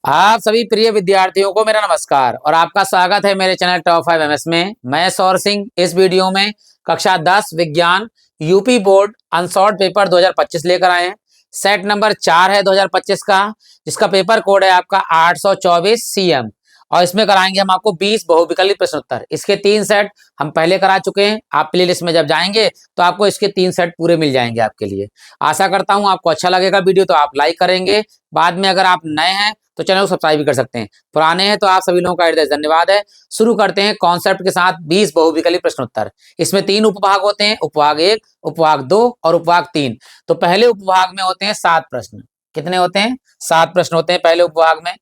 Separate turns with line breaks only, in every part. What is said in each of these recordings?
आप सभी प्रिय विद्यार्थियों को मेरा नमस्कार और आपका स्वागत है मेरे चैनल टॉप 5 एमएस में। मैं सौर सिंह इस वीडियो में कक्षा 10 विज्ञान यूपी बोर्ड अनसॉर्ट पेपर 2025 लेकर आए हैं। सेट नंबर 4 है 2025 का, जिसका पेपर कोड है आपका 824 सीएम और इसमें कराएंगे हम आपको 20 बहुविकल्पी प्रश्न उत्तर। इसके 3 सेट हम पहले करा चुके हैं। आप प्ले लिस्ट में जब जाएंगे तो आपको इसके 3 सेट पूरे मिल जाएंगे आपके लिए। आशा करता हूं आपको अच्छा लगेगा वीडियो, तो आप लाइक करेंगे। बाद में अगर आप नए हैं तो चैनल को सब्सक्राइब भी कर सकते हैं, पुराने हैं तो आप सभी लोगों का हृदय धन्यवाद है। शुरू करते हैं कॉन्सेप्ट के साथ 20 बहुविकल्पी प्रश्न उत्तर। इसमें 3 उपभाग होते हैं, उपभाग 1, उपभाग 2 और उपभाग 3। तो पहले उपभाग में होते हैं 7 प्रश्न। कितने होते हैं? 7 प्रश्न होते हैं पहले उपभाग में।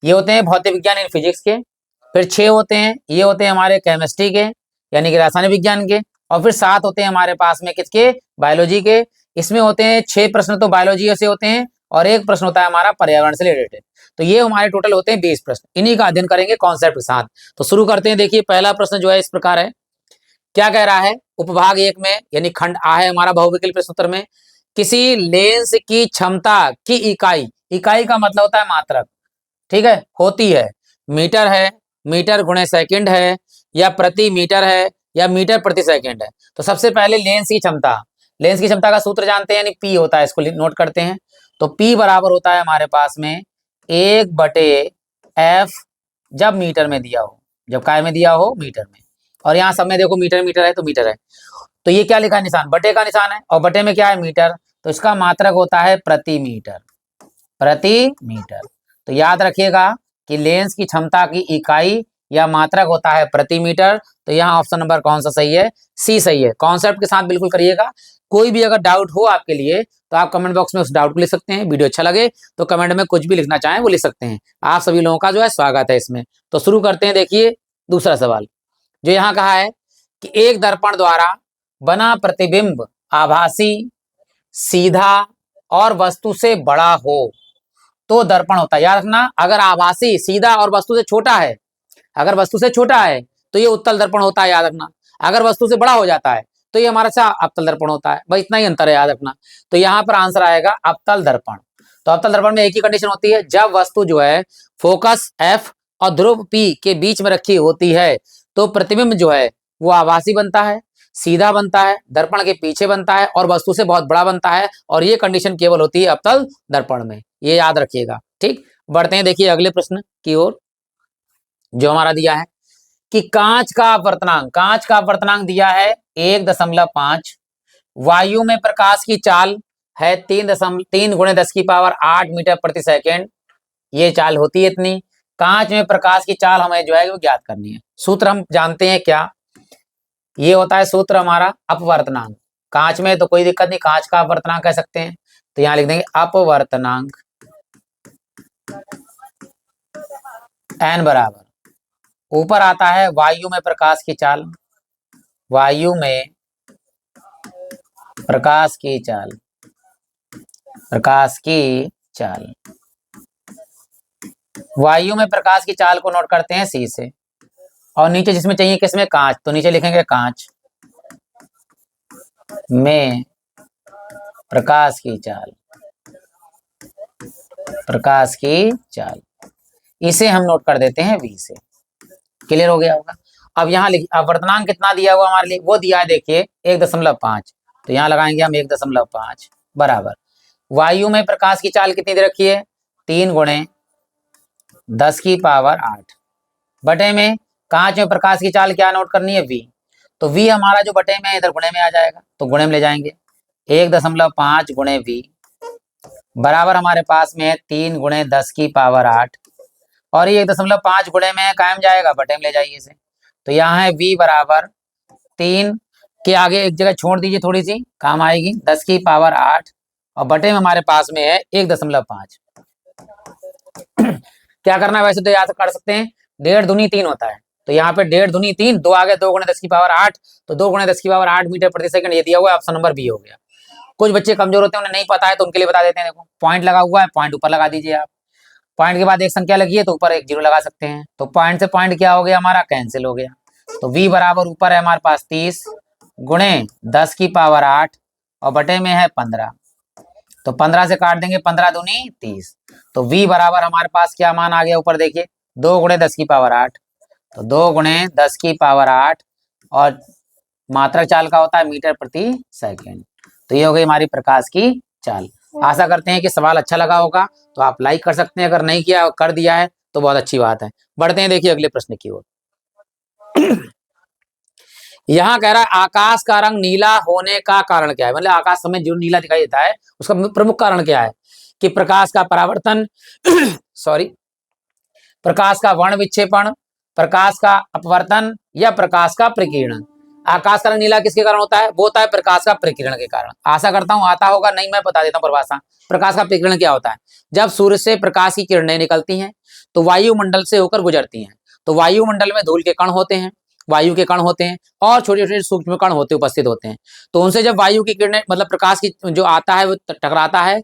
ये होते हैं भौतिक विज्ञान यानी फिजिक्स के। फिर 6 होते हैं, ये होते हैं हमारे केमिस्ट्री के यानी कि रासायनिक विज्ञान के। और फिर 7 होते हैं हमारे पास में किसके? बायोलॉजी के। इसमें होते हैं 6 प्रश्न तो बायोलॉजी से होते हैं और 1 प्रश्न होता है हमारा पर्यावरण से रिलेटेड। तो ये हमारे टोटल होते हैं 20 प्रश्न। इन्हीं का अध्ययन करेंगे कॉन्सेप्ट के साथ। तो शुरू करते हैं। देखिए पहला प्रश्न जो है इस प्रकार है। क्या कह रहा है? उपभाग 1 में यानी खंड आ है हमारा बहुविकल्पी प्रश्न उत्तर में, किसी लेंस की क्षमता की इकाई, इकाई का मतलब होता है मात्रक, ठीक है, होती है मीटर है, मीटर गुणे सेकंड है, या प्रति मीटर है, या मीटर प्रति सेकंड है। तो सबसे पहले लेंस की क्षमता, लेंस की क्षमता का सूत्र जानते हैं यानी पी होता है, इसको नोट करते हैं। तो पी बराबर होता है हमारे पास में 1/f जब मीटर में दिया हो, जब काय में दिया हो? मीटर में। और यहाँ सब में देखो मीटर मीटर है तो मीटर है। तो ये क्या लिखा है? निशान, बटे का निशान है और बटे में क्या है? मीटर। तो इसका मात्रक होता है प्रति मीटर, प्रति मीटर। तो याद रखिएगा कि लेंस की क्षमता की इकाई या मात्रक होता है प्रति मीटर। तो यहाँ ऑप्शन नंबर कौन सा सही है? सी सही है। कॉन्सेप्ट के साथ बिल्कुल करिएगा। कोई भी अगर डाउट हो आपके लिए तो आप कमेंट बॉक्स में उस डाउट को लिख सकते हैं। वीडियो अच्छा लगे तो कमेंट में कुछ भी लिखना चाहें वो लिख सकते हैं। आप सभी लोगों का जो है स्वागत है इसमें। तो शुरू करते हैं। देखिए दूसरा सवाल जो यहाँ कहा है कि एक दर्पण द्वारा बना प्रतिबिंब आभासी, सीधा और वस्तु से बड़ा हो तो दर्पण होता है। याद रखना, अगर आभासी, सीधा और वस्तु से छोटा है, अगर वस्तु से छोटा है तो ये उत्तल दर्पण होता है, याद रखना। अगर वस्तु से बड़ा हो जाता है तो ये हमारा सा अवतल दर्पण होता है। बस इतना ही अंतर है, याद रखना। तो यहाँ पर आंसर आएगा अवतल दर्पण। तो अवतल दर्पण में एक ही कंडीशन होती है, जब वस्तु जो है फोकस एफ और ध्रुव पी के बीच में रखी होती है तो प्रतिबिंब जो है वो आभासी बनता है, सीधा बनता है, दर्पण के पीछे बनता है और वस्तु से बहुत बड़ा बनता है। और ये कंडीशन केवल होती है अवतल दर्पण में, ये याद रखिएगा। ठीक, बढ़ते हैं देखिए अगले प्रश्न की ओर जो हमारा दिया है कि कांच का अपवर्तनांक, कांच का अपवर्तनांक दिया है 1.5, वायु में प्रकाश की चाल है 3 गुणे 10 की पावर 8 मीटर प्रति सेकेंड। ये चाल होती है इतनी। कांच में प्रकाश की चाल हमें जो है वो ज्ञात करनी है। सूत्र हम जानते हैं क्या? ये होता है सूत्र हमारा अपवर्तनांक। कांच में तो कोई दिक्कत नहीं, कांच का अपवर्तनांक कह सकते हैं। तो यहां लिख देंगे अपवर्तनांक n बराबर, ऊपर आता है वायु में प्रकाश की चाल, वायु में प्रकाश की चाल, प्रकाश की चाल, वायु में प्रकाश की चाल को नोट करते हैं सी से। और नीचे जिसमें चाहिए किसमें? कांच, तो नीचे लिखेंगे कांच में प्रकाश की चाल, प्रकाश की चाल, इसे हम नोट कर देते हैं वी से। क्लियर हो गया होगा। अब यहाँ अपवर्तनांक कितना दिया हुआ हमारे लिए? वो दिया है देखिए 1.5। तो यहाँ लगाएंगे हम 1.5 बराबर वायु में प्रकाश की चाल कितनी दे रखी है? 3 गुणे 10 की पावर 8 बटे में कांच में प्रकाश की चाल क्या नोट करनी है? वी। तो वी हमारा जो बटे में इधर गुणे में आ जाएगा तो गुणे में ले जाएंगे। 1.5 गुणे वी बराबर हमारे पास में है 3 गुणे 10 की पावर 8 और ये 1.5 गुणे में कायम जाएगा, बटे में ले जाइए इसे। तो यहाँ है v बराबर 3 के आगे एक जगह छोड़ दीजिए, थोड़ी सी काम आएगी, 10 की पावर 8 और बटे में हमारे पास में है 1.5। क्या करना है? वैसे तो याद कर सकते हैं, 1.5 दूनी 3 होता है। तो यहाँ पे 1.5 दूनी 3, 2 आगे 2 गुणे 10 की पावर 8, तो 2 गुणे 10 की पावर 8 मीटर प्रति सेकंड ये दिया हुआ है। ऑप्शन नंबर बी हो गया। कुछ बच्चे कमजोर होते हैं, उन्हें नहीं पता है तो उनके लिए बता देते हैं। देखो पॉइंट लगा हुआ है, पॉइंट ऊपर लगा दीजिए आप। पॉइंट के बाद एक संख्या लगी है तो ऊपर एक जीरो लगा सकते हैं। तो पॉइंट से पॉइंट क्या हो गया हमारा? कैंसिल हो गया। तो v बराबर ऊपर है हमारे पास 30 गुणे 10 की पावर 8 और बटे में है 15। तो 15 से काट देंगे, 15 दूनी 30। तो v बराबर हमारे पास क्या मान आ गया ऊपर देखिए 2 गुणे 10 की पावर 8, तो 2 गुणे 10 की पावर 8 और मात्रक चाल का होता है मीटर प्रति सेकंड। तो ये हो गई हमारी प्रकाश की चाल। आशा करते हैं कि सवाल अच्छा लगा होगा, तो आप लाइक कर सकते हैं, अगर नहीं किया कर दिया है तो बहुत अच्छी बात है। बढ़ते हैं देखिए अगले प्रश्न की ओर। यहाँ कह रहा है आकाश का रंग नीला होने का कारण क्या है, मतलब आकाश में जो नीला दिखाई देता है उसका प्रमुख कारण क्या है कि प्रकाश का परावर्तन सॉरी प्रकाश का वर्ण विक्षेपण, प्रकाश का अपवर्तन या प्रकाश का प्रकीर्णन। आकाश का रंग नीला किसके कारण होता है, वो होता है प्रकाश का प्रकीर्णन के कारण। आशा करता हूं आता होगा, नहीं मैं बता देता हूं परिभाषा। प्रकाश का प्रकीर्णन क्या होता है, जब सूर्य से प्रकाश की किरणें निकलती हैं तो वायुमंडल से होकर गुजरती हैं, तो वायुमंडल में धूल के कण होते हैं, वायु के कण होते हैं और छोटे छोटे सूक्ष्म कण होते उपस्थित होते हैं। तो उनसे जब वायु की किरणें मतलब प्रकाश की जो आता है वो टकराता है,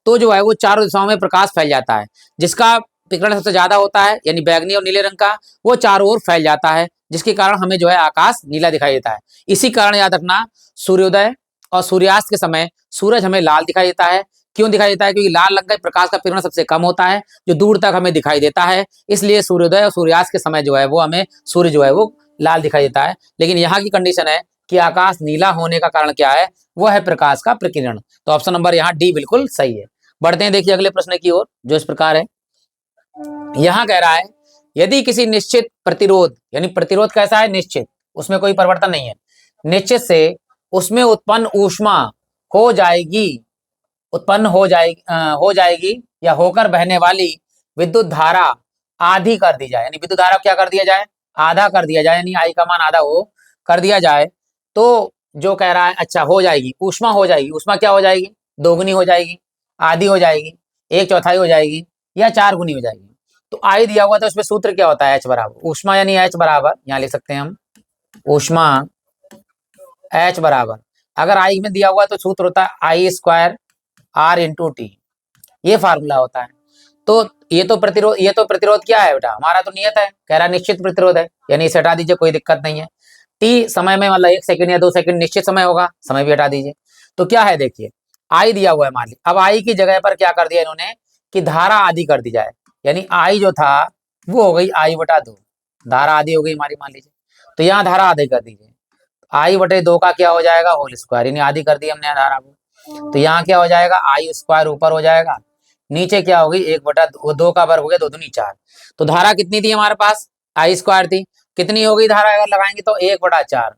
तो जो है वो चारों दिशाओं में प्रकाश फैल जाता है। जिसका विकिरण सबसे ज्यादा होता है यानी बैगनी और नीले रंग का, वो चारों ओर फैल जाता है, जिसके कारण हमें जो है आकाश नीला दिखाई देता है। इसी कारण याद रखना सूर्योदय और सूर्यास्त के समय सूरज हमें लाल दिखाई देता है। क्यों दिखाई देता है, क्योंकि लाल रंग का प्रकाश का विकिरण सबसे कम होता है जो दूर तक हमें दिखाई देता है, इसलिए सूर्योदय और सूर्यास्त के समय जो है वो हमें सूर्य जो है वो लाल दिखाई देता है। लेकिन यहाँ की कंडीशन है कि आकाश नीला होने का कारण क्या है, वो है प्रकाश का प्रकीर्णन। तो ऑप्शन नंबर यहाँ डी बिल्कुल सही है। बढ़ते हैं देखिए अगले प्रश्न की ओर जो इस प्रकार है। यहां कह रहा है यदि किसी निश्चित प्रतिरोध, यानी प्रतिरोध कैसा है, निश्चित, उसमें कोई परिवर्तन नहीं है, निश्चित से उसमें उत्पन्न ऊष्मा हो जाएगी, उत्पन्न हो जाएगी या होकर बहने वाली विद्युत धारा आधी कर दी जाए, यानी विद्युत धारा क्या कर दिया जाए, आधा कर दिया जाए, यानी आई का मान आधा हो कर दिया जाए, तो जो कह रहा है अच्छा हो जाएगी, ऊष्मा हो जाएगी, ऊष्मा क्या हो जाएगी, दोगुनी हो जाएगी, आधी हो जाएगी, एक चौथाई हो जाएगी या चार गुनी हो जाएगी। तो आई दिया हुआ था उसमें सूत्र क्या होता है, एच बराबर ऊष्मा, यानी एच बराबर यहाँ लिख सकते हैं हम ऊष्मा एच बराबर, अगर आई में दिया हुआ तो सूत्र होता है आई स्क्वायर आर इंटू टी, ये फार्मूला होता है। तो ये तो प्रतिरोध क्या है बेटा, हमारा तो नियत है, कह रहा निश्चित प्रतिरोध है, यानी इसे हटा दीजिए, कोई दिक्कत नहीं है। टी समय में मतलब 1 सेकंड या 2 सेकंड निश्चित समय होगा, समय भी हटा दीजिए। तो क्या है देखिए आई दिया हुआ है मान लीजिए, अब आई की जगह पर क्या कर दिया इन्होंने कि धारा आधी कर दी जाए, यानी आई जो था वो हो गई आई बटा 2, धारा आधी हो गई हमारी मान लीजिए, तो यहाँ धारा आधी कर दीजिए, आई बटे 2 का क्या हो जाएगा होल स्क्वायर, यानी आधी कर दी हमने धारा को, तो यहाँ क्या हो जाएगा आई स्क्वायर ऊपर हो जाएगा, नीचे क्या होगी 1/2 का वर्ग हो गया, 2 दूनी 4। तो धारा कितनी थी हमारे पास, आई स्क्वायर थी, कितनी हो गई धारा अगर लगाएंगे तो 1/4,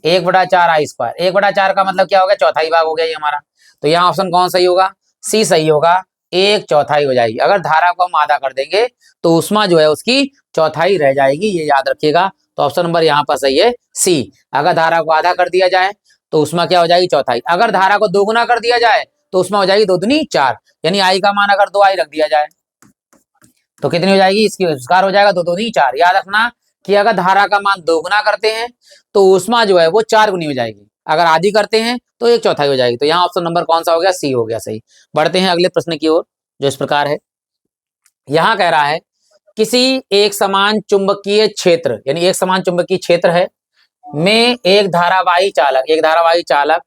1/4 आई स्क्वायर, 1/4 का मतलब क्या हो गया, चौथाई भाग हो गया ये हमारा। तो यहाँ ऑप्शन कौन सही होगा, सी सही होगा, 1/4 हो जाएगी। अगर धारा को हम आधा कर देंगे तो ऊष्मा जो है उसकी चौथाई रह जाएगी, ये याद रखिएगा। तो ऑप्शन नंबर यहाँ पर सही है सी, अगर धारा को आधा कर दिया जाए तो ऊष्मा क्या हो जाएगी, चौथाई। अगर धारा को दोगुना कर दिया जाए तो उसमें हो जाएगी 2 दूनी 4, यानी आई का मान अगर 2 आई रख दिया जाए तो कितनी हो जाएगी, इसकी स्क्वायर हो जाएगा 2 दूनी 4। याद रखना कि अगर धारा का मान दोगुना करते हैं तो ऊष्मा जो है वो 4 गुनी हो जाएगी, अगर आधी करते हैं तो 1/4 हो जाएगी। तो यहाँ ऑप्शन नंबर कौन सा हो गया, सी हो गया सही। बढ़ते हैं अगले प्रश्न की ओर जो इस प्रकार है। यहाँ कह रहा है किसी एक समान चुंबकीय क्षेत्र, यानी एक समान चुंबकीय क्षेत्र है में एक धारावाही चालक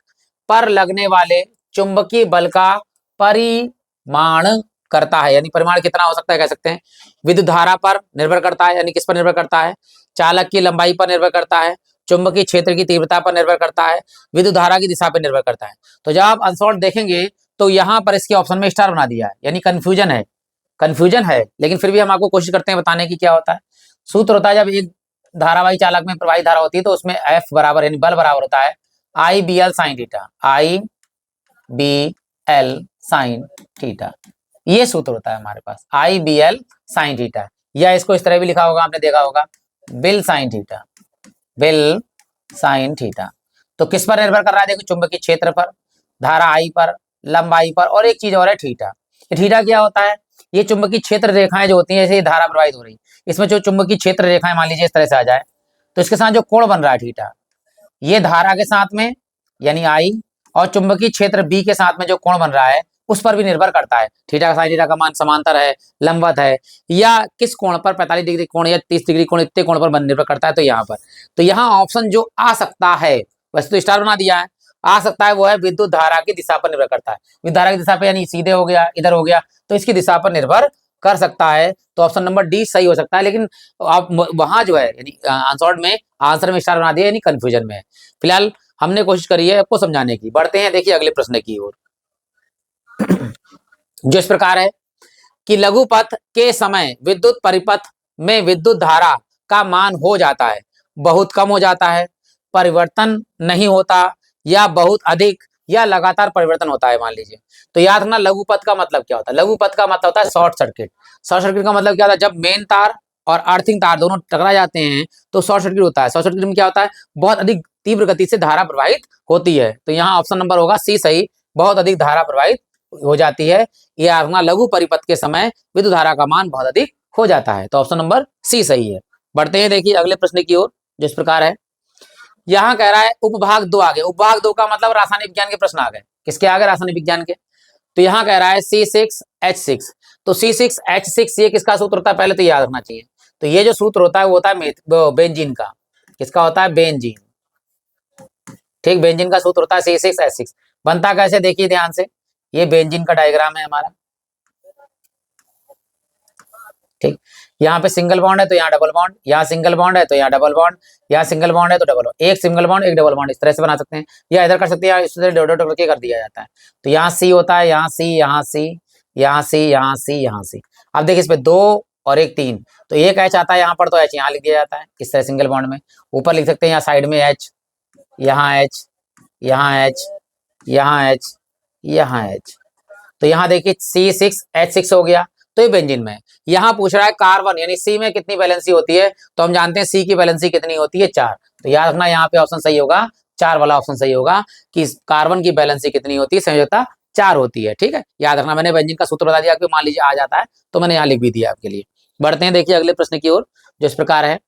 पर लगने वाले चुंबकीय बल का परिमाण करता है, यानी परिमाण कितना हो सकता है कह सकते हैं, विद्युत धारा पर निर्भर करता है, यानी किस पर निर्भर करता है, चालक की लंबाई पर निर्भर करता है, चुंबकीय क्षेत्र की तीव्रता पर निर्भर करता है, विद्युत धारा की दिशा पर निर्भर करता है। तो जब आप आंसर देखेंगे तो यहाँ पर इसके ऑप्शन में स्टार बना दिया है, यानी कंफ्यूजन है, लेकिन फिर भी हम आपको कोशिश करते हैं बताने की क्या होता है। सूत्र होता है जब एक धारावाही चालक में प्रवाही धारा होती है तो उसमें एफ बराबर यानी बल बराबर होता है आई बी एल साइन थीटा, आई बी एल साइन थीटा, ये सूत्र होता है हमारे पास आई बी एल साइन थीटा, या इसको इस तरह भी लिखा होगा आपने देखा होगा bill sine theta, bill sine theta. तो किस पर निर्भर कर रहा है, देखो चुंबकीय क्षेत्र पर, धारा आई पर, लंबाई पर, और एक चीज और है थीटा। थीटा क्या होता है, ये चुंबकीय क्षेत्र रेखाएं जो होती हैं, जैसे धारा प्रवाहित हो रही, इसमें जो चुंबकीय क्षेत्र रेखाएं मान लीजिए इस तरह से आ जाए तो इसके साथ जो कोण बन रहा है थीटा, ये धारा के साथ में यानी आई और चुंबकीय क्षेत्र बी के साथ में जो कोण बन रहा है उस पर भी निर्भर करता है। थीटा का साइन थीटा का मान समांतर है, लंबवत है, या किस कोण पर 45 डिग्री कोण या 30 डिग्री कोण, इतने कोण पर निर्भर करता है। तो यहाँ पर तो यहाँ ऑप्शन जो आ सकता है, वैसे तो स्टार बना दिया है, आ सकता है वो है विद्युत धारा की दिशा पर निर्भर करता है। विद्युत धारा की दिशा पे यानी सीधे हो गया, इधर हो गया, तो इसकी दिशा पर निर्भर कर सकता है। तो ऑप्शन नंबर डी सही हो सकता है। लेकिन आप वहां जो है यानी आंसर में स्टार बना दिया, यानी कंफ्यूजन में है। फिलहाल हमने कोशिश करी है आपको समझाने की। बढ़ते हैं देखिए अगले प्रश्न की ओर, जो इस प्रकार है कि लघु पथ के समय विद्युत परिपथ में विद्युत धारा का मान हो जाता है, बहुत कम हो जाता है, परिवर्तन नहीं होता, या बहुत अधिक या लगातार परिवर्तन होता है। मान लीजिए, तो याद रखना लघु पथ का मतलब क्या होता है। लघु पथ का मतलब होता है शॉर्ट सर्किट। शॉर्ट सर्किट का मतलब क्या होता है, जब मेन तार और अर्थिंग तार दोनों टकरा जाते हैं तो शॉर्ट सर्किट होता है। शॉर्ट सर्किट में क्या होता है, बहुत अधिक तीव्र गति से धारा प्रवाहित होती है। तो यहाँ ऑप्शन नंबर होगा सी सही, बहुत अधिक धारा प्रवाहित हो जाती है। यह आत्मा लघु परिपथ के समय विद्युत धारा का मान बहुत अधिक हो जाता है। तो ऑप्शन नंबर सी सही है। बढ़ते हैं देखिए अगले प्रश्न की ओर, जिस प्रकार है, यहाँ कह रहा है उपभाग 2 आगे। उपभाग 2 का मतलब रासायनिक विज्ञान के प्रश्न आ गए। किसके आ गए, रासायनिक विज्ञान के। तो यहाँ कह रहा है C6H6, तो C6H6 ये किसका सूत्र होता है, पहले तो याद रखना चाहिए। तो ये जो सूत्र होता है वो होता है बेंजीन का। किसका होता है, बेंजीन। ठीक, बेंजीन का सूत्र होता है C6H6। बनता कैसे देखिए ध्यान से, ये बेंजीन का डायग्राम है हमारा। ठीक, यहाँ पे सिंगल बॉन्ड है तो यहाँ डबल बॉन्ड, यहाँ सिंगल बॉन्ड है तो यहाँ डबल बॉन्ड, यहाँ सिंगल बॉन्ड है तो डबल बॉन्ड, एक सिंगल बॉन्ड एक डबल बॉन्ड, इस तरह से बना सकते हैं, या इधर कर सकते हैं, या इस तरह डॉट डॉट कर दिया जाता है। तो यहाँ सी होता है, यहाँ सी, यहाँ सी, यहाँ सी, यहाँ सी, यहाँ सी। अब देखिए इसमें 2 और 1 3, तो एक एच आता है यहाँ पर, तो एच यहाँ लिख दिया जाता है इस तरह सिंगल बॉन्ड में। ऊपर लिख सकते हैं यहाँ साइड में एच, यहाँ एच, यहाँ एच, यहाँ एच, यहाँ एच। तो यहाँ देखिए C6H6 हो गया, तो ये बेंजीन में। यहाँ पूछ रहा है कार्बन यानी सी में कितनी वैलेंसी होती है, तो हम जानते हैं सी की वैलेंसी कितनी होती है, 4। तो याद रखना यहाँ पे ऑप्शन सही होगा, 4 वाला ऑप्शन सही होगा कि कार्बन की वैलेंसी कितनी होती है, संयोजकता 4 होती है। ठीक है, याद रखना, मैंने बेंजीन का सूत्र बता दिया कि मान लीजिए आ जाता है तो मैंने यहाँ लिख भी दिया आपके लिए। बढ़ते हैं देखिए अगले प्रश्न की ओर, जो इस प्रकार है।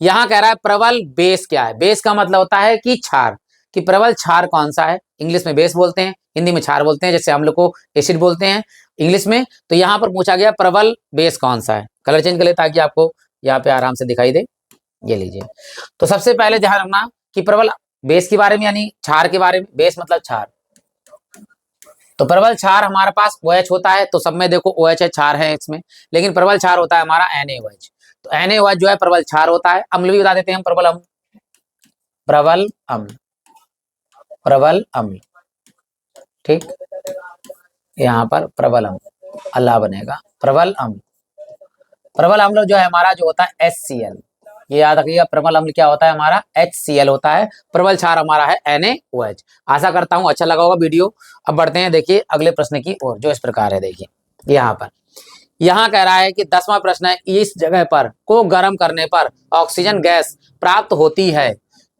यहाँ कह रहा है प्रबल बेस क्या है। बेस का मतलब होता है कि क्षार, कि प्रबल क्षार कौन सा है। इंग्लिश में बेस बोलते हैं, हिंदी में क्षार बोलते हैं, जैसे हम लोग को एसिड बोलते हैं इंग्लिश में। तो यहाँ पर पूछा गया प्रबल बेस कौन सा है। कलर चेंज कर ले ताकि आपको यहाँ पे आराम से दिखाई दे। ये लीजिए, तो सबसे पहले ध्यान रखना कि प्रबल बेस के बारे में यानी क्षार के बारे में। बेस मतलब क्षार, तो प्रबल क्षार हमारे पास OH होता है, तो सब में देखो OH है, क्षार है इसमें, लेकिन प्रबल क्षार होता है हमारा NaOH। तो NaOH जो है प्रबल क्षार होता है। अम्ल भी बता देते हैं हम, प्रबल अम्ल, प्रबल अम्ल, प्रबल अम्ल। ठीक, यहाँ पर प्रबल अम्ल अल्लाह बनेगा, प्रबल अम्ल। प्रबल अम्ल जो है हमारा जो होता है HCl, ये याद रखिएगा, प्रबल अम्ल क्या होता है हमारा, HCl होता है। प्रबल क्षार हमारा है NaOH। आशा करता हूँ अच्छा लगा होगा वीडियो। अब बढ़ते हैं देखिए अगले प्रश्न की ओर, जो इस प्रकार है। देखिए यहाँ पर, यहाँ कह रहा है कि 10वां प्रश्न है, इस जगह पर को गर्म करने पर ऑक्सीजन गैस प्राप्त होती है।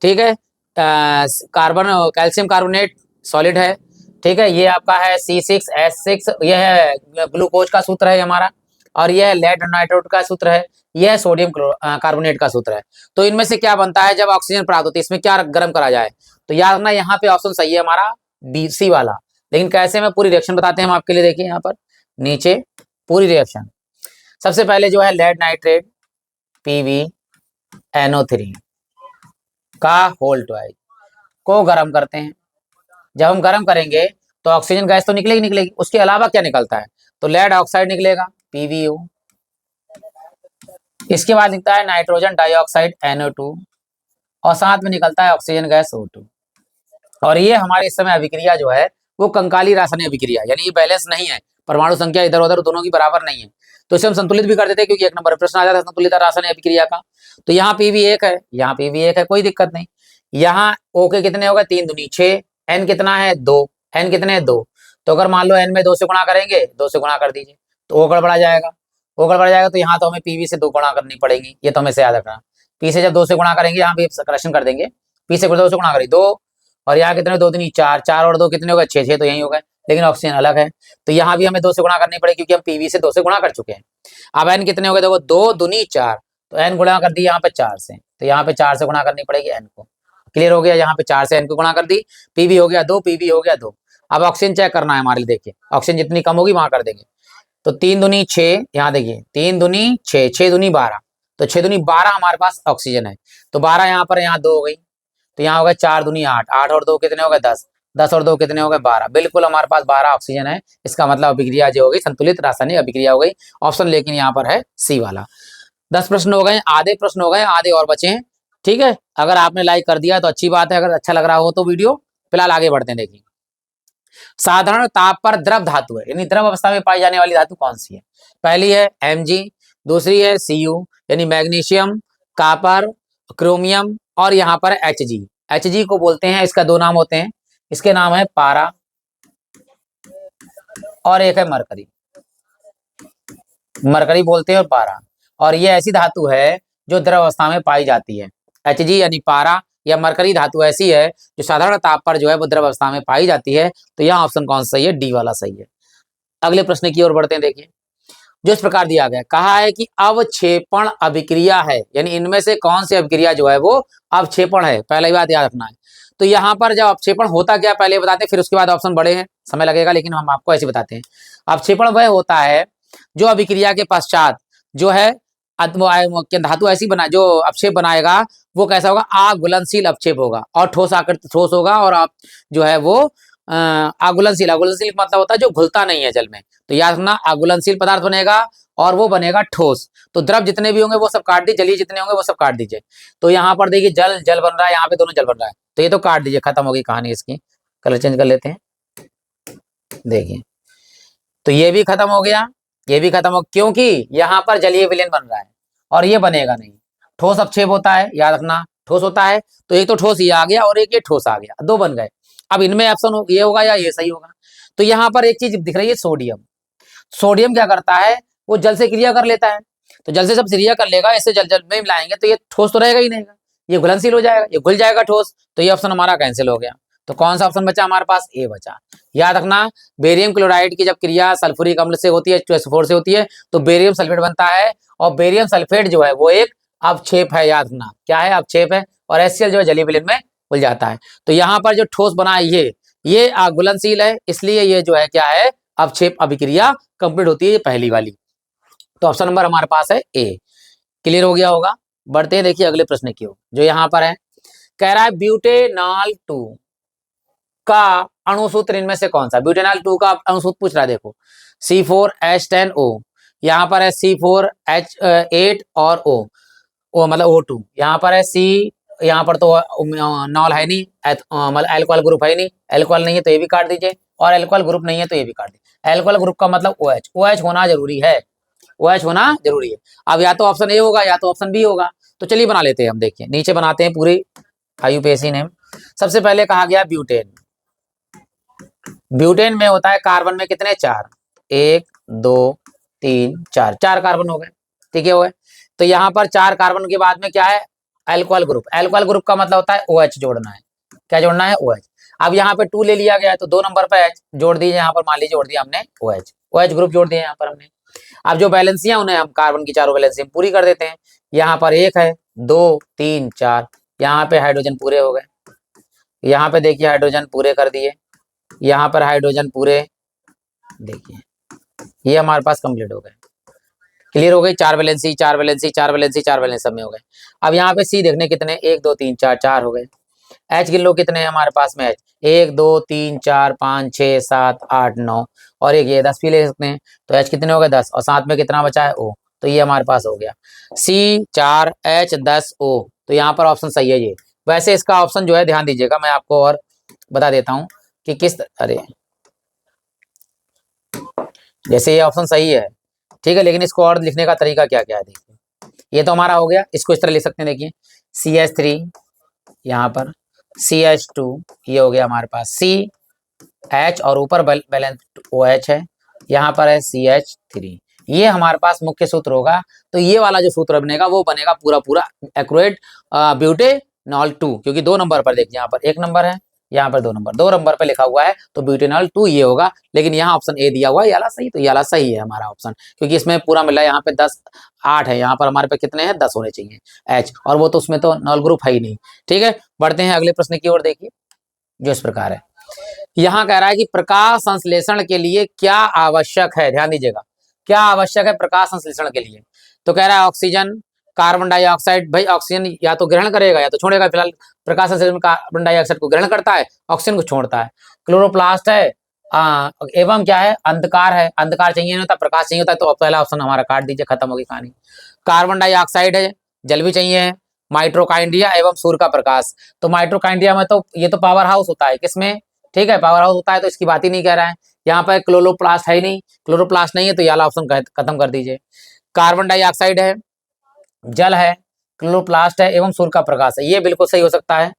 ठीक है, कार्बन कैल्शियम कार्बोनेट सॉलिड है। ठीक है, ये आपका है C6H6, यह है ग्लूकोज का सूत्र है हमारा, और यह लेड नाइट्रोट का सूत्र है, यह सोडियम कार्बोनेट का सूत्र है। तो इनमें से क्या बनता है जब ऑक्सीजन प्राप्त होती है, इसमें क्या गर्म करा जाए। तो याद रखना यहाँ पे ऑप्शन सही है हमारा BC वाला। लेकिन कैसे, मैं पूरी रिएक्शन बताते हैं हम आपके लिए। देखिए यहाँ पर नीचे पूरी रिएक्शन, सबसे पहले जो है लेड नाइट्रेट PbNO3 का होल ट्वाइस को गर्म करते हैं। जब हम गर्म करेंगे तो ऑक्सीजन गैस तो निकलेगी निकलेगी, उसके अलावा क्या निकलता है, तो लेड ऑक्साइड निकलेगा PbO। इसके बाद निकलता है नाइट्रोजन डाइऑक्साइड NO2, और साथ में निकलता है ऑक्सीजन गैस O2। और ये हमारे इस समय अभिक्रिया जो है वो कंकाली रासायनिक अभिक्रिया, यानी ये बैलेंस नहीं है, परमाणु संख्या इधर उधर दोनों की बराबर नहीं है। तो इसे हम संतुलित भी कर देते हैं, क्योंकि 1 नंबर प्रश्न आ जाता है संतुलित रासायनिक अभिक्रिया का। तो यहाँ Pb1 है, यहाँ Pb1 है, कोई दिक्कत नहीं। यहाँ O के कितने हो गए, 3 दूनी 6, N कितना है 2, N कितने है 2। तो अगर मान लो N में 2 से गुणा करेंगे, 2 से गुणा कर दीजिए, तो O गड़बड़ा जाएगा। O गड़बड़ा जाएगा तो यहाँ तो हमें Pb से 2 गुणा करनी पड़ेगी, ये तो हमें से याद रखना। P से जब 2 से गुणा करेंगे, यहाँ पे करेक्शन कर देंगे, P से 2 से गुणा करेंगे 2, और यहाँ कितने 2 दूनी 4, 4 और 2 कितने हो गए 6, 6 तो यही हो गए, लेकिन ऑक्सीजन अलग है। तो यहाँ भी हमें 2 से गुणा करनी पड़ेगी, क्योंकि हम Pb से 2 से गुणा कर चुके हैं। अब N कितने हो गए, देखो 2 दूनी 4, तो N गुणा कर दी यहाँ पे 4 से, तो यहाँ पे 4 से गुणा करनी पड़ेगी N को। क्लियर हो गया, यहाँ पे 4 से N को गुणा कर दी, Pb हो गया 2, Pb हो गया 2। अब ऑक्सीजन चेक करना है हमारे लिए। देखिए ऑक्सीजन जितनी कम होगी वहां कर देंगे। तो 3 दूनी 6, यहाँ देखिए 3 दूनी 6, 6 दूनी 12, तो 6 दूनी 12 हमारे पास ऑक्सीजन है। तो 12 यहाँ पर, यहाँ 2 हो गई, तो यहाँ हो गए 4 दूनी 8, 8 और 2 कितने हो गए 10, 10 और 2 कितने हो गए 12। बिल्कुल हमारे पास 12 ऑक्सीजन है। इसका मतलब अभिक्रिया जो हो गई संतुलित रासायनिक अभिक्रिया हो गई ऑप्शन, लेकिन यहाँ पर है सी वाला। 10 प्रश्न हो गए, आधे प्रश्न हो गए, आधे और बचे हैं। ठीक है, अगर आपने लाइक कर दिया तो अच्छी बात है, अगर अच्छा लग रहा हो तो वीडियो। फिलहाल आगे बढ़ते हैं। देखिए, साधारण ताप पर द्रव धातु है, यानी द्रव अवस्था में पाई जाने वाली धातु कौन सी है? पहली है Mg, दूसरी है Cu यानी मैग्नीशियम, कॉपर, क्रोमियम, और यहाँ पर Hg। Hg को बोलते हैं, इसका दो नाम होते हैं, इसके नाम है पारा और एक है मरकरी। मरकरी बोलते हैं और पारा, और ये ऐसी धातु है जो द्रव अवस्था में पाई जाती है। Hg यानी पारा या मरकरी धातु ऐसी है जो साधारण ताप पर जो है वो द्रव अवस्था में पाई जाती है। तो यहाँ ऑप्शन कौन सा सही है? डी वाला सही है। अगले प्रश्न की ओर बढ़ते हैं। देखिए, जो इस प्रकार दिया गया, कहा है कि अवक्षेपण अभिक्रिया है, यानी इनमें से कौन सी अभिक्रिया जो है वो अवक्षेपण है, पहली बात याद रखना है। तो यहाँ पर जब अवक्षेपण होता क्या पहले बताते हैं, फिर उसके बाद ऑप्शन बड़े हैं, समय लगेगा, लेकिन हम आपको ऐसे बताते हैं। अवक्षेपण वह होता है जो अभिक्रिया के पश्चात जो है धातु ऐसी बना जो अवक्षेप बनाएगा वो कैसा होगा? आघुलनशील अवक्षेप होगा और ठोस आकृति ठोस होगा, और आप जो है वो आघुलनशील, आघुलनशील मतलब होता है जो घुलता नहीं है जल में। तो याद रखना, आघुलनशील पदार्थ बनेगा और वो बनेगा ठोस। तो द्रव जितने भी होंगे वो सब काट दीजिए, जलीय जितने होंगे वो सब काट दीजिए। तो यहाँ पर देखिए जल जल बन रहा है, यहाँ पे दोनों जल बन रहा है, तो ये तो काट दीजिए, खत्म होगी कहानी इसकी। कलर चेंज कर लेते हैं। देखिए, तो ये भी खत्म हो गया, ये भी खत्म हो, क्योंकि यहाँ पर जलीय विलयन बन रहा है और ये बनेगा नहीं। ठोस अवक्षेप होता है, याद रखना, ठोस होता है। तो एक तो ठोस ये आ गया और एक ये ठोस आ गया, दो बन गए। अब इनमें ऑप्शन ये होगा या ये सही होगा? तो यहाँ पर एक चीज दिख रही है, सोडियम। सोडियम क्या करता है? वो जल से क्रिया कर लेता है। तो जल से जब क्रिया कर लेगा, इसे जल जल में मिलाएंगे तो ये ठोस तो रहेगा ही नहीं, ये घुलनशील हो जाएगा, ये घुल जाएगा ठोस। तो ये ऑप्शन हमारा कैंसिल हो गया। तो कौन सा ऑप्शन बचा हमारे पास? ए बचा। याद रखना, बेरियम क्लोराइड की जब क्रिया सल्फ्यूरिक अम्ल से होती है, H2SO4 से होती है, तो बेरियम सल्फेट बनता है, और बेरियम सल्फेट जो है वो एक अवक्षेप है। याद रखना, क्या है? अवक्षेप है, और HCl जो है जलीय विलयन में घुल जाता है। तो यहाँ पर जो ठोस बना है ये घुलनशील है, इसलिए ये जो है क्या है? अवक्षेप अभिक्रिया कंप्लीट होती है, पहली वाली। तो ऑप्शन नंबर हमारे पास है ए। क्लियर हो गया होगा। बढ़ते हैं, देखिए अगले प्रश्न की ओर, जो यहाँ पर है, कह रहा है ब्यूटेनॉल 2 का अणुसूत्र इनमें से कौन सा? ब्यूटेनॉल 2 का अणुसूत्र पूछ रहा है, देखो C4H10O, यहाँ पर है C4H8 और O मतलब O2, यहाँ पर है C, यहाँ पर तो नॉल है नहीं, मतलब एल्कोहल ग्रुप है नहीं, एल्कोहल नहीं है तो ये भी काट दीजिए, और एल्कोहल ग्रुप नहीं है तो ये भी काट दीजिए। एल्कोहल ग्रुप का मतलब OH होना जरूरी है, OH होना जरूरी है। अब या तो ऑप्शन ए होगा या तो ऑप्शन बी होगा। तो चलिए बना लेते हैं हम, देखिए नीचे बनाते हैं पूरी आईयूपीएसी नेम। सबसे पहले कहा गया ब्यूटेन। ब्यूटेन में होता है कार्बन में कितने? 4, 1 2 3 4, 4 कार्बन हो गए, ठीक है, हो गए। तो यहाँ पर 4 कार्बन के बाद में क्या है? Alcohol group. एल्कोहल ग्रुप का मतलब होता है OH जोड़ना है। क्या जोड़ना है? OH। अब यहाँ पे 2 ले लिया गया है तो 2 नंबर पे H जोड़ दीजिए, यहाँ पर मान लीजिए जोड़ दिया हमने OH ग्रुप जोड़ दिया यहाँ पर हमने। अब जो बैलेंसियां उन्हें हम कार्बन की चारों बैलेंसी पूरी कर देते हैं। यहाँ पर 1 है, 2 3 4, यहाँ पे हाइड्रोजन पूरे हो गए, यहाँ पे देखिए हाइड्रोजन पूरे कर दिए, यहाँ पर हाइड्रोजन पूरे, देखिए ये हमारे पास कंप्लीट हो गए। क्लियर हो गई? 4 वैलेंसी 4 वैलेंसी 4 वैलेंसी 4 वैलेंसी सब में हो गए। अब यहाँ पे सी देखने कितने? 1 2 3 4, 4 हो गए। H गिन लो कितने हैं हमारे पास में? H 1 2 3 4 5 6 7 8 9, और एक ये 10 भी ले सकते हैं। तो H कितने हो गए? 10, और साथ में कितना बचा है? O। तो ये हमारे पास हो गया C 4 H 10 O। तो यहाँ पर ऑप्शन सही है ये। वैसे इसका ऑप्शन जो है ध्यान दीजिएगा, मैं आपको और बता देता हूँ कि किस, अरे जैसे ये ऑप्शन सही है, ठीक है, लेकिन इसको और लिखने का तरीका क्या क्या है? देखिए ये तो हमारा हो गया, इसको इस तरह लिख सकते हैं। देखिए CH3, यहाँ पर CH2, ये हो गया हमारे पास CH, और ऊपर बैलेंस OH है, यहाँ पर है CH3। ये हमारे पास मुख्य सूत्र होगा। तो ये वाला जो सूत्र बनेगा वो बनेगा पूरा पूरा एक्यूरेट ब्यूटेनॉल 2, क्योंकि 2 नंबर पर देखिए, यहाँ पर 1 नंबर है, यहाँ पर 2 नंबर, 2 नंबर पे लिखा हुआ है, तो ब्यूटेनॉल 2 ये होगा। लेकिन यहाँ ऑप्शन ए दिया हुआ है, ये वाला सही, तो ये वाला सही है हमारा ऑप्शन, क्योंकि इसमें पूरा मिला है। यहाँ पे 10 8 है, यहाँ पर हमारे पे कितने हैं? 10 होने चाहिए H, और वो तो उसमें तो नॉल ग्रुप है ही नहीं। ठीक है, बढ़ते हैं अगले प्रश्न की ओर। देखिए जो इस प्रकार है, यहाँ कह रहा है कि प्रकाश संश्लेषण के लिए क्या आवश्यक है? ध्यान दीजिएगा, क्या आवश्यक है प्रकाश संश्लेषण के लिए? तो कह रहा है ऑक्सीजन, कार्बन डाइऑक्साइड भाई ऑक्सीजन या तो ग्रहण करेगा या तो छोड़ेगा। फिलहाल प्रकाश संश्लेषण में कार्बन डाइऑक्साइड को ग्रहण करता है, ऑक्सीजन को छोड़ता है। क्लोरोप्लास्ट है एवं क्या है, अंधकार है। अंधकार चाहिए नहीं होता, प्रकाश चाहिए होता है, तो पहला ऑप्शन हमारा काट दीजिए, खत्म होगी कहानी। कार्बन डाइऑक्साइड है, जल भी चाहिए है। माइट्रोकाइंड्रिया एवं सूर्य का प्रकाश, तो माइट्रोकाइंड्रिया में तो ये तो पावर हाउस होता है, किसमें, ठीक है, पावर हाउस होता है, तो इसकी बात ही नहीं कह रहा है। यहाँ पर क्लोरोप्लास्ट है ही नहीं, क्लोरोप्लास्ट नहीं है, तो ये वाला ऑप्शन खत्म कर दीजिए। कार्बन डाइऑक्साइड है, जल है, क्लोरोप्लास्ट है एवं सूर्य का प्रकाश है, ये बिल्कुल सही हो सकता है,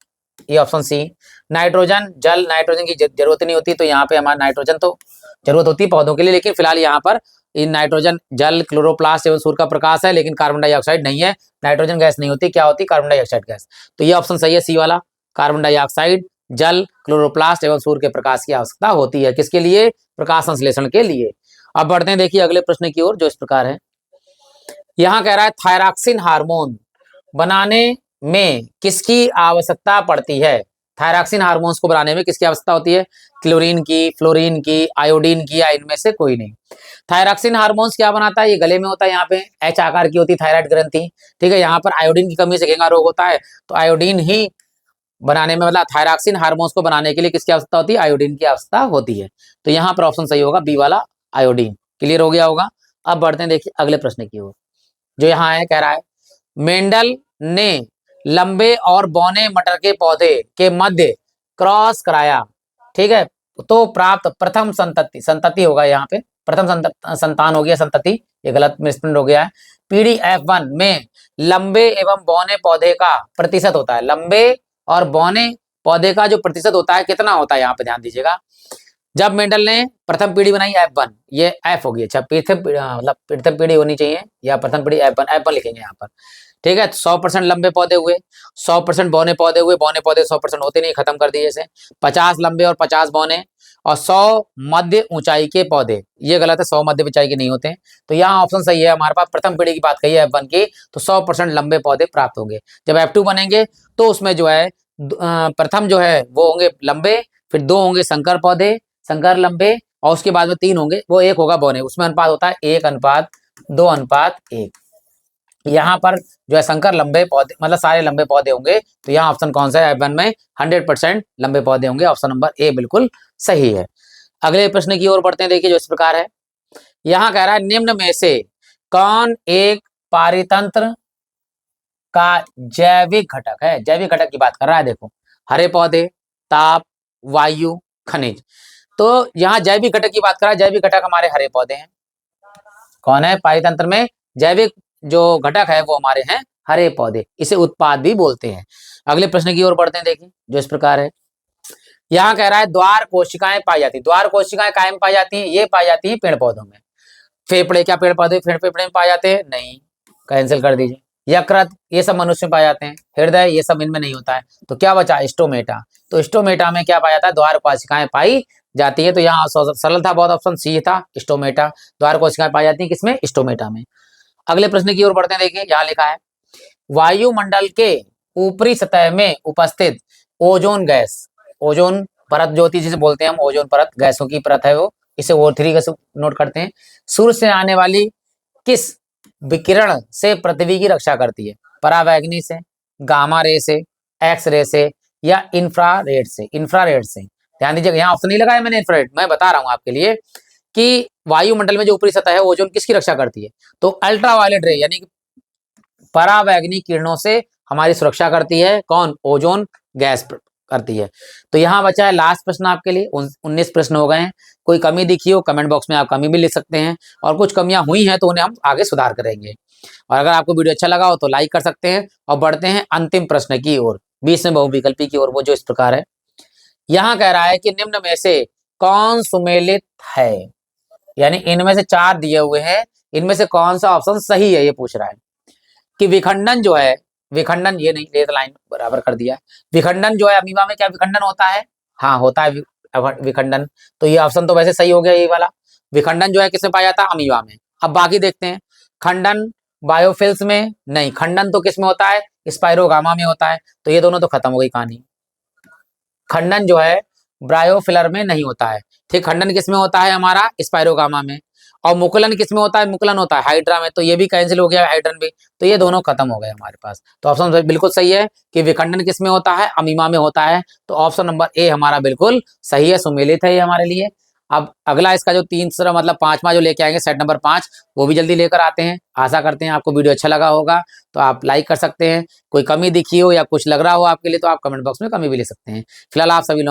ये ऑप्शन सी। नाइट्रोजन, जल, नाइट्रोजन की जरूरत नहीं होती, तो यहाँ पे हमारा नाइट्रोजन तो जरूरत होती है पौधों के लिए, लेकिन फिलहाल यहाँ पर इन नाइट्रोजन, जल, क्लोरोप्लास्ट एवं सूर्य का प्रकाश है, लेकिन कार्बन डाइऑक्साइड नहीं है। नाइट्रोजन गैस नहीं होती, क्या होती, कार्बन डाइऑक्साइड गैस। तो ये ऑप्शन सही है, सी वाला। कार्बन डाइऑक्साइड, जल, क्लोरोप्लास्ट एवं सूर्य के प्रकाश की आवश्यकता होती है, किसके लिए, प्रकाश संश्लेषण के लिए। अब बढ़ते हैं देखिए अगले प्रश्न की ओर, जो इस प्रकार है। यहाँ कह रहा है थायरॉक्सिन हार्मोन बनाने में किसकी आवश्यकता पड़ती है। थायरॉक्सिन हार्मोन्स को बनाने में किसकी आवश्यकता होती है, क्लोरीन की, फ्लोरीन की, आयोडीन की, या इनमें से कोई नहीं। थायरॉक्सिन हार्मोन्स क्या बनाता है, ये गले में होता है, यहाँ पे एच आकार की होती है थायराइड ग्रंथि, ठीक है। यहाँ पर आयोडीन की कमी से घेंगा रोग होता है, तो आयोडीन ही बनाने में, मतलब थायरॉक्सिन हार्मोन्स को बनाने के लिए किसकी आवश्यकता होती है, आयोडीन की आवश्यकता होती है। तो यहाँ पर ऑप्शन सही होगा, बी वाला आयोडीन। क्लियर हो गया होगा। अब बढ़ते हैं देखिए अगले प्रश्न की ओर, जो यहाँ है, कह रहा है मेंडल ने लंबे और बौने मटर के पौधे के मध्य क्रॉस कराया, ठीक है, तो प्राप्त प्रथम संतति, संतति होगा यहाँ पे, प्रथम संतान हो गया, संतति, ये गलत मिसप्रिंट हो गया है। पीढ़ी F1 में लंबे एवं बौने पौधे का प्रतिशत होता है, लंबे और बौने पौधे का जो प्रतिशत होता है कितना होता है, यहाँ पे ध्यान दीजिएगा। जब मेंडल ने प्रथम पीढ़ी बनाई F1, ये F होगी, अच्छा मतलब प्रथम पीढ़ी होनी चाहिए, या प्रथम पीढ़ी F1 लिखेंगे यहाँ पर, ठीक है। 100% लंबे पौधे हुए, 100% बौने पौधे हुए, बौने पौधे 100% होते नहीं, खत्म कर दिए इसे। 50 लंबे और 50 बौने, और 100 मध्य ऊंचाई के पौधे, ये गलत है, 100 मध्य ऊंचाई के नहीं होते। तो यहाँ ऑप्शन सही है, हमारे पास प्रथम पीढ़ी की बात कही है F1 की, तो 100% लंबे पौधे प्राप्त होंगे। जब F2 बनेंगे तो उसमें जो है प्रथम जो है वो होंगे लंबे, फिर 2 होंगे संकर पौधे, संकर लंबे, और उसके बाद में 3 होंगे, वो 1 होगा बौने, उसमें अनुपात होता है 1:2:1। यहाँ पर जो है संकर लंबे पौधे, मतलब सारे लंबे पौधे होंगे, तो यहाँ ऑप्शन कौन सा है, F1 में 100% लंबे पौधे होंगे, ऑप्शन नंबर ए बिल्कुल सही है। अगले प्रश्न की ओर बढ़ते हैं, देखिए जो इस प्रकार है। यहाँ कह रहा है निम्न में से कौन एक पारितंत्र का जैविक घटक है, जैविक घटक की बात कर रहा है, देखो, हरे पौधे, ताप, वायु, खनिज, तो यहाँ जैविक घटक की बात कर रहा है, जैविक घटक हमारे हरे पौधे हैं। कौन है, पारितंत्र में जैविक जो घटक है वो हमारे हैं हरे पौधे, इसे उत्पाद भी बोलते हैं। अगले प्रश्न की ओर बढ़ते हैं, देखिए जो इस प्रकार है। यहाँ कह रहा है द्वार कोशिकाएं पाई जाती, द्वार कोशिकाएं कायम पाई जाती हैं, ये पाई जाती है पेड़ पौधों में। फेफड़े, क्या पेड़ पौधे फेफड़े में पाए जाते हैं, नहीं, कैंसिल कर दीजिए। यकृत, ये सब मनुष्य में पाए जाते हैं। हृदय, ये सब इनमें नहीं होता है। तो क्या बचा, स्टोमेटा, तो स्टोमेटा में क्या पाया जाता है, द्वार कोशिकाएं पाई जाती है। तो यहाँ सरल था बहुत, ऑप्शन सी था, स्टोमेटा, द्वार कोशिकाएं पाई जाती है किसमें, स्टोमेटा में। अगले प्रश्न की ओर बढ़ते हैं, देखिए यहाँ लिखा है वायुमंडल के ऊपरी सतह में उपस्थित ओजोन गैस, ओजोन परत जो होती है जिसे बोलते हैं हम ओजोन परत, गैसों की परत है वो, इसे O3 का नोट करते हैं। सूर्य से आने वाली किस विकिरण से पृथ्वी की रक्षा करती है, परावैंगनी से, गामा रे से, एक्स रे से, या इंफ्रारेड से, इंफ्रारेड से। ध्यान दीजिएगा, यहाँ ऑप्शन नहीं लगाया मैंने इंफ्रारेड, मैं बता रहा हूँ आपके लिए कि वायुमंडल में जो ऊपरी सतह है ओजोन किसकी रक्षा करती है, तो अल्ट्रावायलेट रे यानी कि परावैंगनी किरणों से हमारी सुरक्षा करती है, कौन, ओजोन गैस करती है। तो यहाँ बचा है लास्ट प्रश्न आपके लिए, 19 प्रश्न हो गए हैं। कोई कमी दिखी हो कमेंट बॉक्स में आप कमी भी लिख सकते हैं, और कुछ कमियां हुई हैं तो उन्हें हम आगे सुधार करेंगे। और अगर आपको वीडियो अच्छा लगा हो तो लाइक कर सकते हैं। और बढ़ते हैं अंतिम प्रश्न की ओर, 20 में बहुविकल्पी की ओर, वो जो इस प्रकार है। यहाँ कह रहा है कि निम्न में से कौन सुमेलित है, यानी इनमें से 4 दिए हुए हैं, इनमें से कौन सा ऑप्शन सही है, ये पूछ रहा है कि विखंडन जो है, विखंडन, ये नहीं, ये लाइन बराबर कर दिया। विखंडन जो है अमीबा में क्या विखंडन होता है, हाँ होता है विखंडन, तो ये ऑप्शन तो वैसे सही हो गया ये वाला। विखंडन जो है किसमें पाया जाता है, अमीबा में। अब बाकी देखते हैं, खंडन बायोफिल्स में, नहीं, खंडन तो किसमें होता है, स्पाइरोगामा में होता है, तो ये दोनों तो खत्म हो गई कहानी। खंडन जो है ब्रायोफिलर में नहीं होता है, ठीक, खंडन किसमें होता है हमारा, स्पाइरोगामा में। और मुकुलन किस में होता है, मुकुलन होता है हाइड्रा में, तो ये भी कैंसिल हो गया हाइड्रन भी, तो ये दोनों खत्म हो गए हमारे पास। तो ऑप्शन बिल्कुल सही है कि विखंडन किस में होता है, अमीमा में होता है, तो ऑप्शन नंबर ए हमारा बिल्कुल सही है, सुमेलित है ये हमारे लिए। अब अगला इसका जो तीसरा मतलब पांचवा जो लेके आएंगे सेट नंबर 5, वो भी जल्दी लेकर आते हैं। आशा करते हैं आपको वीडियो अच्छा लगा होगा, तो आप लाइक कर सकते हैं, कोई कमी दिखी हो या कुछ लग रहा हो आपके लिए तो आप कमेंट बॉक्स में कमी भी ले सकते हैं। फिलहाल आप सभी लोगों